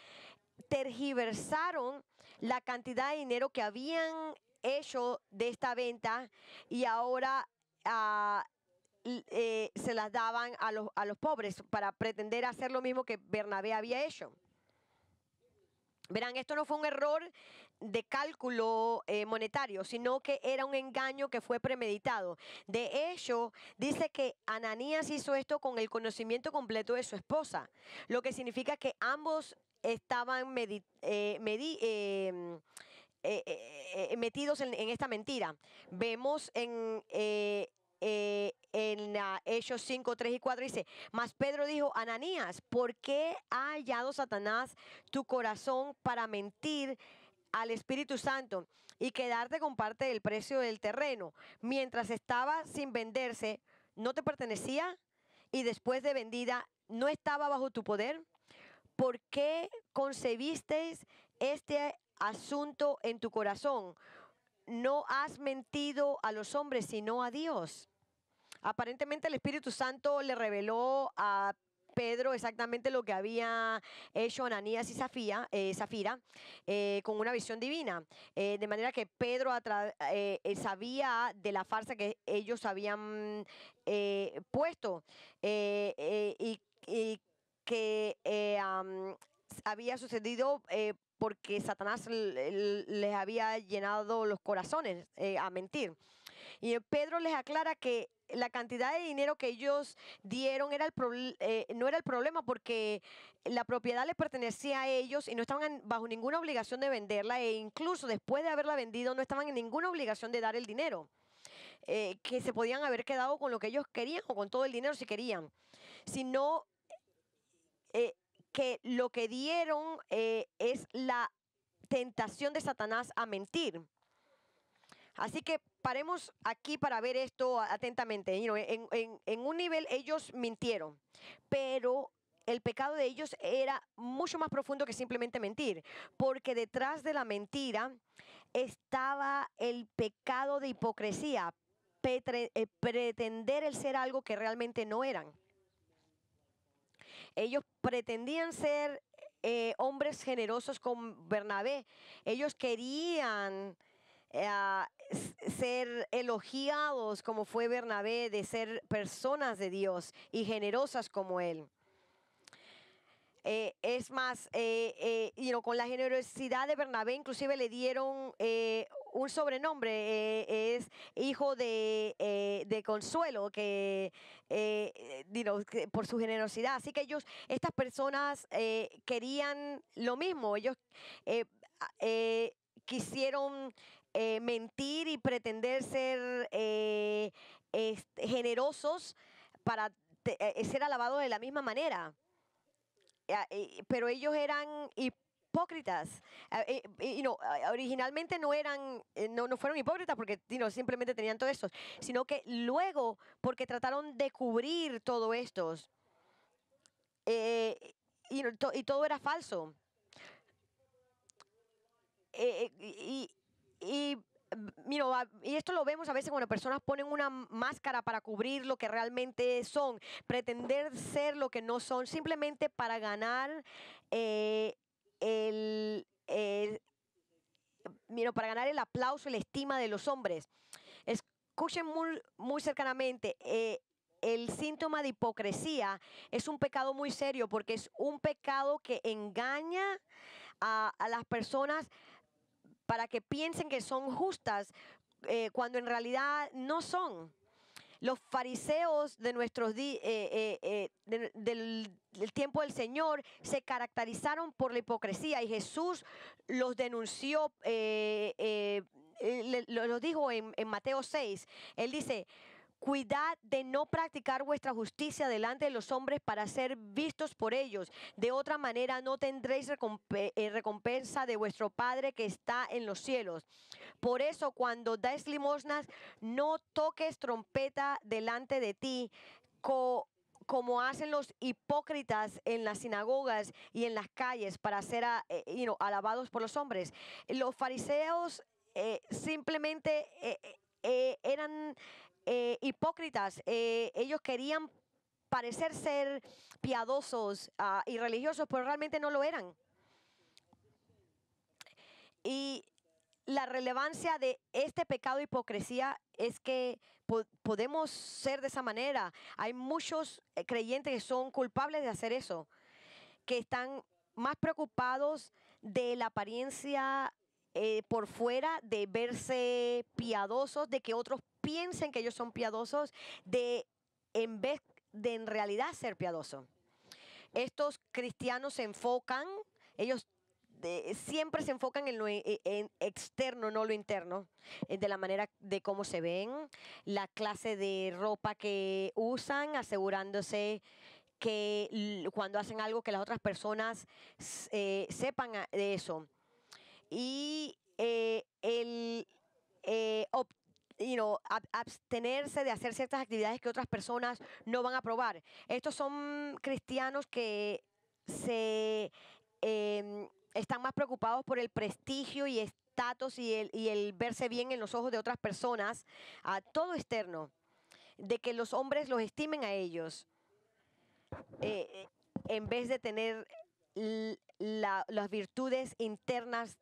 tergiversaron la cantidad de dinero que habían hecho de esta venta y ahora se las daban a los pobres para pretender hacer lo mismo que Bernabé había hecho. Verán, esto no fue un error de cálculo monetario, sino que era un engaño que fue premeditado. De hecho, dice que Ananías hizo esto con el conocimiento completo de su esposa, lo que significa que ambos estaban metidos en esta mentira. Vemos en Hechos 5, 3 y 4 dice, mas Pedro dijo, Ananías, ¿por qué ha hallado Satanás tu corazón para mentir al Espíritu Santo y quedarte con parte del precio del terreno? Mientras estaba sin venderse, ¿no te pertenecía? Y después de vendida, ¿no estaba bajo tu poder? ¿Por qué concebisteis este asunto en tu corazón? No has mentido a los hombres, sino a Dios. Aparentemente el Espíritu Santo le reveló a Pedro exactamente lo que había hecho Ananías y Zafira con una visión divina. De manera que Pedro sabía de la farsa que ellos habían puesto y que había sucedido porque Satanás les había llenado los corazones a mentir. Y Pedro les aclara que la cantidad de dinero que ellos dieron no era el problema, porque la propiedad les pertenecía a ellos y no estaban bajo ninguna obligación de venderla, e incluso después de haberla vendido no estaban en ninguna obligación de dar el dinero. Que se podían haber quedado con lo que ellos querían o con todo el dinero si querían, sino que lo que dieron es la tentación de Satanás a mentir. Así que paremos aquí para ver esto atentamente. En un nivel ellos mintieron, pero el pecado de ellos era mucho más profundo que simplemente mentir, porque detrás de la mentira estaba el pecado de hipocresía, pretender el ser algo que realmente no eran. Ellos pretendían ser hombres generosos con Bernabé. Ellos querían ser elogiados como fue Bernabé, de ser personas de Dios y generosas como él. Es más, con la generosidad de Bernabé inclusive le dieron un sobrenombre, es hijo de Consuelo, que por su generosidad. Así que estas personas querían lo mismo. Ellos quisieron mentir y pretender ser generosos para ser alabados de la misma manera. Pero ellos eran hipócritas. Originalmente no fueron hipócritas porque simplemente tenían todo esto, sino que luego, porque trataron de cubrir todo esto, y todo era falso. Y esto lo vemos a veces cuando personas ponen una máscara para cubrir lo que realmente son, pretender ser lo que no son, simplemente para ganar para ganar el aplauso y la estima de los hombres. Escuchen muy cercanamente. El síntoma de hipocresía es un pecado muy serio, porque es un pecado que engaña a las personas para que piensen que son justas cuando en realidad no son. Los fariseos de del tiempo del Señor se caracterizaron por la hipocresía, y Jesús los denunció, los dijo en Mateo 6. Él dice: cuidad de no practicar vuestra justicia delante de los hombres para ser vistos por ellos. De otra manera no tendréis recompensa de vuestro Padre que está en los cielos. Por eso, cuando des limosnas, no toques trompeta delante de ti, como hacen los hipócritas en las sinagogas y en las calles para ser alabados por los hombres. Los fariseos simplemente eran hipócritas. Ellos querían parecer ser piadosos y religiosos, pero realmente no lo eran. Y la relevancia de este pecado de hipocresía es que podemos ser de esa manera. Hay muchos creyentes que son culpables de hacer eso, que están más preocupados de la apariencia por fuera, de verse piadosos, de que otros piensen que ellos son piadosos, de en vez de en realidad ser piadosos. Estos cristianos se enfocan, ellos siempre se enfocan en lo en externo, no lo interno, de la manera de cómo se ven, la clase de ropa que usan, asegurándose que cuando hacen algo que las otras personas sepan de eso. Y el abstenerse de hacer ciertas actividades que otras personas no van a aprobar. Estos son cristianos que se están más preocupados por el prestigio y estatus y el verse bien en los ojos de otras personas, a todo externo, de que los hombres los estimen a ellos, en vez de tener las virtudes internas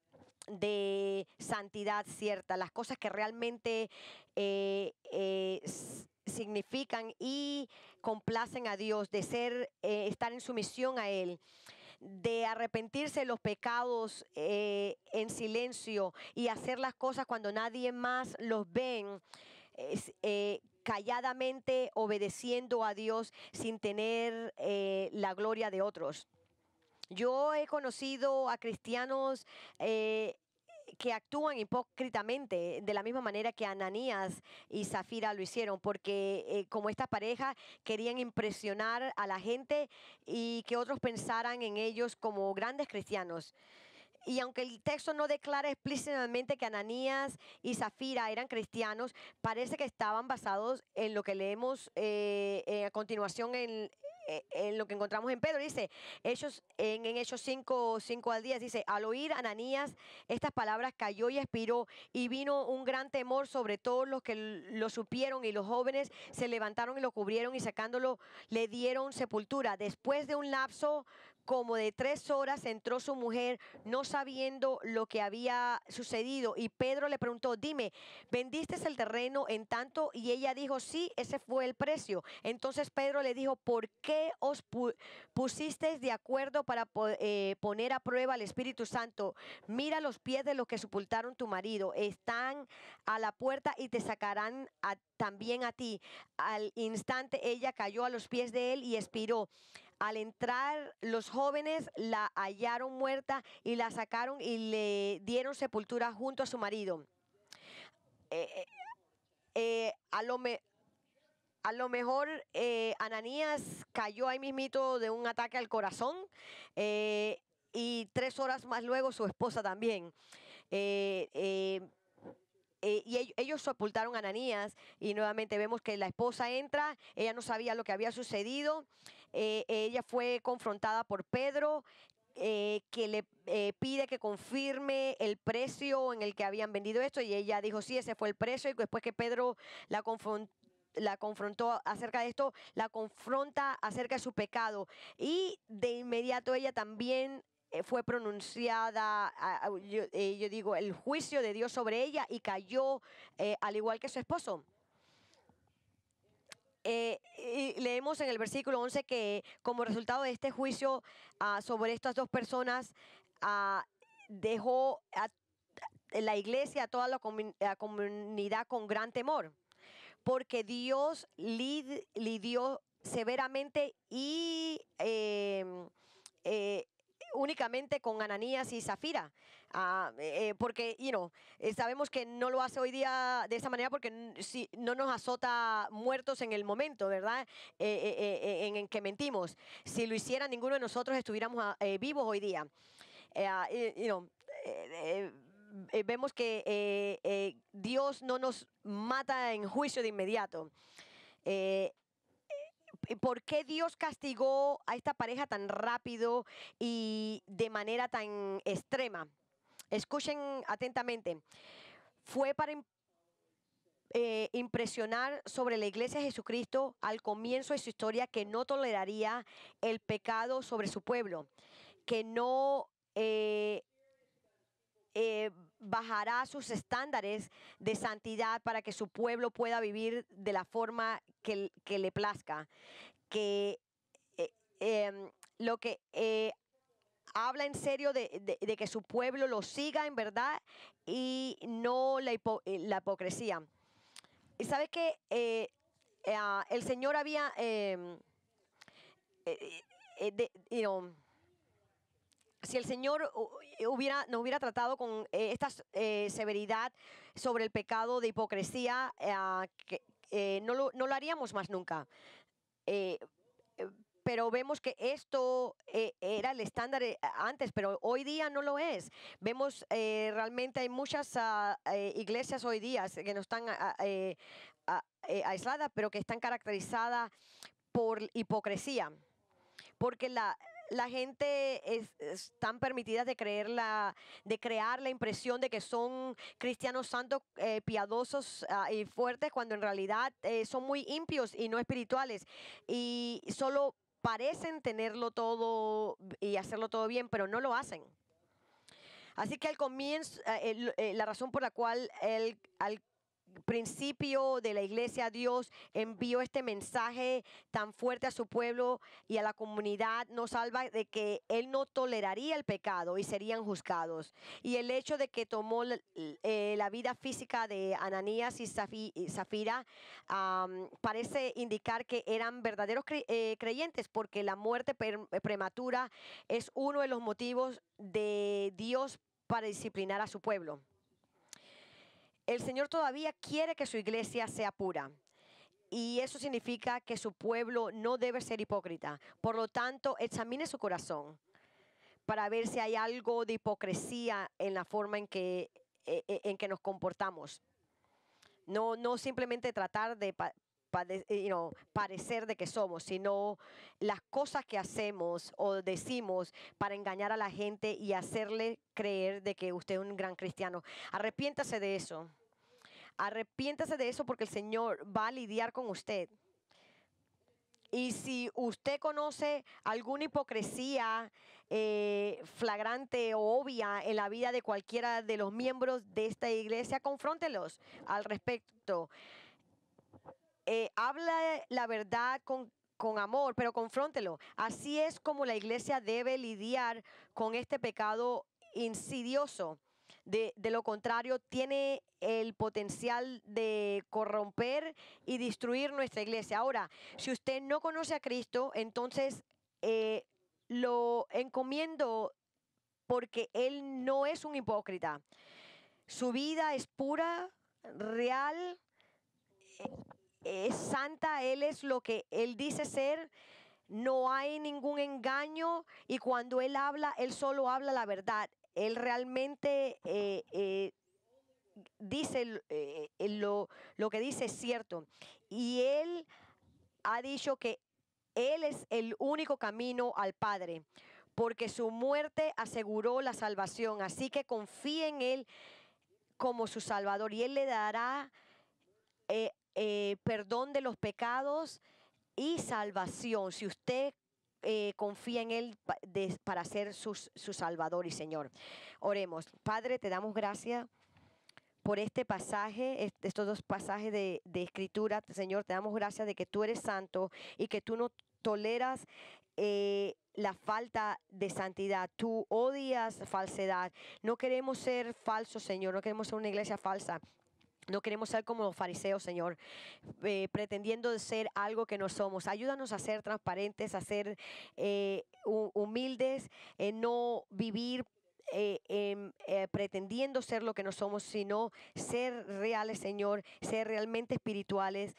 de santidad cierta, las cosas que realmente significan y complacen a Dios, de ser, estar en sumisión a Él, de arrepentirse de los pecados en silencio y hacer las cosas cuando nadie más los ven, calladamente obedeciendo a Dios sin tener la gloria de otros. Yo he conocido a cristianos que actúan hipócritamente de la misma manera que Ananías y Zafira lo hicieron, porque como esta pareja querían impresionar a la gente y que otros pensaran en ellos como grandes cristianos. Y aunque el texto no declara explícitamente que Ananías y Zafira eran cristianos, parece que estaban basados en lo que leemos a continuación en lo que encontramos en Pedro. Dice, en Hechos 5 al 10, dice, al oír Ananías estas palabras cayó y expiró, y vino un gran temor sobre todos los que lo supieron, y los jóvenes se levantaron y lo cubrieron, y sacándolo le dieron sepultura. Después de un lapso como de 3 horas entró su mujer, no sabiendo lo que había sucedido, y Pedro le preguntó, dime, ¿vendiste el terreno en tanto? Y ella dijo, sí, ese fue el precio. Entonces Pedro le dijo, ¿por qué os pusisteis de acuerdo para poner a prueba al Espíritu Santo? Mira los pies de los que sepultaron tu marido, están a la puerta y te sacarán también a ti. Al instante ella cayó a los pies de él y expiró. Al entrar los jóvenes la hallaron muerta y la sacaron y le dieron sepultura junto a su marido. Eh, eh, eh, a lo me- a lo mejor Ananías cayó ahí mismito de un ataque al corazón, eh, y 3 horas más luego su esposa también. Eh, eh, y ellos sepultaron a Ananías, y nuevamente vemos que la esposa entra, ella no sabía lo que había sucedido, ella fue confrontada por Pedro, que le pide que confirme el precio en el que habían vendido esto, y ella dijo sí, ese fue el precio, y después que Pedro la confrontó acerca de esto, la confronta acerca de su pecado, y de inmediato ella también fue pronunciada, yo digo, el juicio de Dios sobre ella, y cayó al igual que su esposo. Y leemos en el versículo 11 que como resultado de este juicio sobre estas dos personas, ah, dejó a la iglesia, a toda la comunidad con gran temor, porque Dios lidió severamente y eh, únicamente con Ananías y Zafira. Porque sabemos que no lo hace hoy día de esa manera, porque si no nos azota muertos en el momento, ¿verdad? En que mentimos. Si lo hiciera, ninguno de nosotros estuviéramos vivos hoy día. Vemos que Dios no nos mata en juicio de inmediato. Eh, ¿Por qué Dios castigó a esta pareja tan rápido y de manera tan extrema? Escuchen atentamente. Fue para impresionar sobre la iglesia de Jesucristo al comienzo de su historia, que no toleraría el pecado sobre su pueblo, que no eh, bajará sus estándares de santidad para que su pueblo pueda vivir de la forma que le plazca, que lo que habla en serio de que su pueblo lo siga en verdad y no la hipocresía. Y sabe que el Señor había si el Señor nos hubiera tratado con esta severidad sobre el pecado de hipocresía, no lo haríamos más nunca. Eh, pero vemos que esto era el estándar antes, pero hoy día no lo es. Vemos realmente hay muchas iglesias hoy día que no están aisladas, pero que están caracterizadas por hipocresía, porque la gente están permitidas de de crear la impresión de que son cristianos santos, piadosos y fuertes, cuando en realidad son muy impios y no espirituales, y solo parecen tenerlo todo y hacerlo todo bien, pero no lo hacen. Así que al comienzo, la razón por la cual al principio de la iglesia, Dios envió este mensaje tan fuerte a su pueblo y a la comunidad no salva, de que Él no toleraría el pecado y serían juzgados. Y el hecho de que tomó la vida física de Ananías y Zafira parece indicar que eran verdaderos creyentes, porque la muerte prematura es uno de los motivos de Dios para disciplinar a su pueblo. El Señor todavía quiere que su iglesia sea pura, y eso significa que su pueblo no debe ser hipócrita. Por lo tanto, examine su corazón para ver si hay algo de hipocresía en la forma en que nos comportamos. No simplemente tratar de parecer de que somos, sino las cosas que hacemos o decimos para engañar a la gente y hacerle creer de que usted es un gran cristiano. Arrepiéntase de eso. Arrepiéntase de eso, porque el Señor va a lidiar con usted. Y si usted conoce alguna hipocresía flagrante o obvia en la vida de cualquiera de los miembros de esta iglesia, confróntelos al respecto. Habla la verdad con amor, pero confróntelo. Así es como la iglesia debe lidiar con este pecado insidioso. De lo contrario, tiene el potencial de corromper y destruir nuestra iglesia. Ahora, si usted no conoce a Cristo, entonces lo encomiendo, porque Él no es un hipócrita. Su vida es pura, real, es santa. Él es lo que Él dice ser. No hay ningún engaño, y cuando Él habla, Él solo habla la verdad. Él realmente dice lo que dice es cierto. Y Él ha dicho que Él es el único camino al Padre, porque su muerte aseguró la salvación. Así que confíe en Él como su Salvador, y Él le dará perdón de los pecados y salvación, si usted confía en Él para ser su Salvador y Señor. Oremos. Padre, te damos gracias por este pasaje, estos dos pasajes de Escritura. Señor, te damos gracias de que tú eres santo y que tú no toleras la falta de santidad. Tú odias falsedad. No queremos ser falsos, Señor. No queremos ser una iglesia falsa. No queremos ser como los fariseos, Señor, pretendiendo ser algo que no somos. Ayúdanos a ser transparentes, a ser humildes, no vivir pretendiendo ser lo que no somos, sino ser reales, Señor, ser realmente espirituales.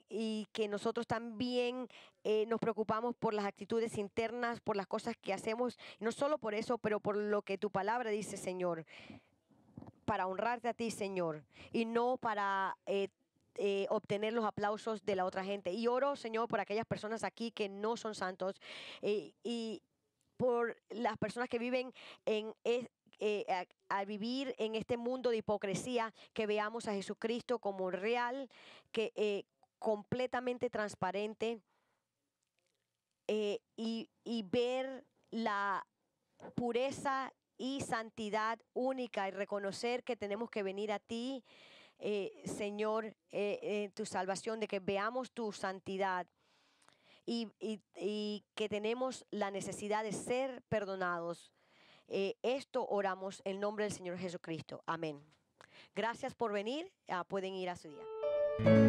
Y que nosotros también nos preocupamos por las actitudes internas, por las cosas que hacemos, no solo por eso, pero por lo que tu palabra dice, Señor, para honrarte a ti, Señor, y no para obtener los aplausos de la otra gente. Y oro, Señor, por aquellas personas aquí que no son santos, y por las personas que viven al vivir en este mundo de hipocresía, que veamos a Jesucristo como real, que completamente transparente, y ver la pureza y santidad única, y reconocer que tenemos que venir a ti, Señor, tu salvación, de que veamos tu santidad, y que tenemos la necesidad de ser perdonados. Esto oramos en nombre del Señor Jesucristo. Amén. Gracias por venir. Pueden ir a su día.